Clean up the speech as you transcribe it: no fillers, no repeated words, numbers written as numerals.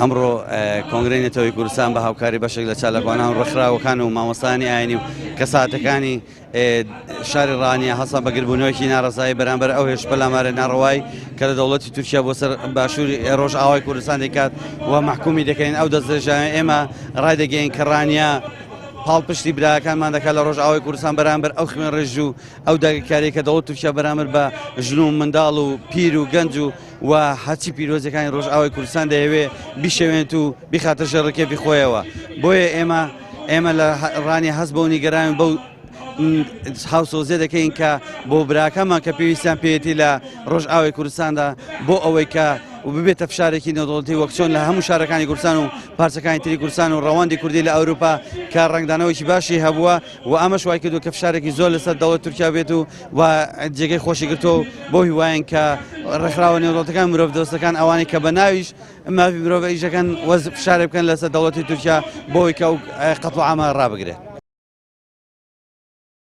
ئەمڕۆ کۆنگرەی نەتەوەی کوردستان بە هاوکاری بەشێک لە چالاکوانان و ڕێکخراوەکان و مامۆستانی ئاینی و کەساتەکانی شاری ڕانیە هەسا بەگربوونەوەیکی ناڕزایی بەرامبەر ئەو هێش پەلامارە ناڕەوای کە لە دەوڵەتی تورکیا بۆ سەر باشووری ڕۆژ ئاوای کوردستان دەکات و محکومی دەکەین ئەو دەستدرێژانە ئێمە ڕایدەگەین کە ڕانیە پاڵپشتی براکانمان دەکات لە ڕۆژ ئاوای کوردستان بەرامبەر ئەو خوێن ڕێژ و ئەو داگیرکاری کە دەوڵەت تورکیا بەرامبەر بە ژن و منداڵ و پیر و گەنج و هەرچی پیرۆزەکانی ڕۆژ ئاوای کوردستان دەیەوێ بیشەوێنێت و بیخاتە ژێڕکێفی خۆیەوە. بۆیە ئێمە لە ڕانی هەست بەو نیگەران بەو هاوسۆزێ دەکەین کە بۆ براکەمان کە پێویستیان پێێتی لە ڕۆژ ئاوای کوردستاندا بۆ ئەوەی کە و ببێتە فشارێکی نێودەوڵەتی وەک چۆن لە هەموو شارەکانی کوردستان و پارچەکانی تری کوردستان و ڕەواندی کوردی لە ئەوروپا کە ڕنگدانەوەیکی باشی هەبووە و ئەمەش وای کردو کە فشارێکی زۆر لەسەر دەوڵەت تورکیا بێت و جێگەی خۆشی گرتۆ بۆ هیوایەن کە ڕێکخراوە نێودەوڵەتەکان مرۆڤ دۆستەکان ئەوانەی کە بە ناویش مافی مرۆڤ ئیژەکان وەز فشارێ بکەن لەسەر دەوڵەتی تورکیا بۆی کە ئەو قەت و عامە ڕابگرێت.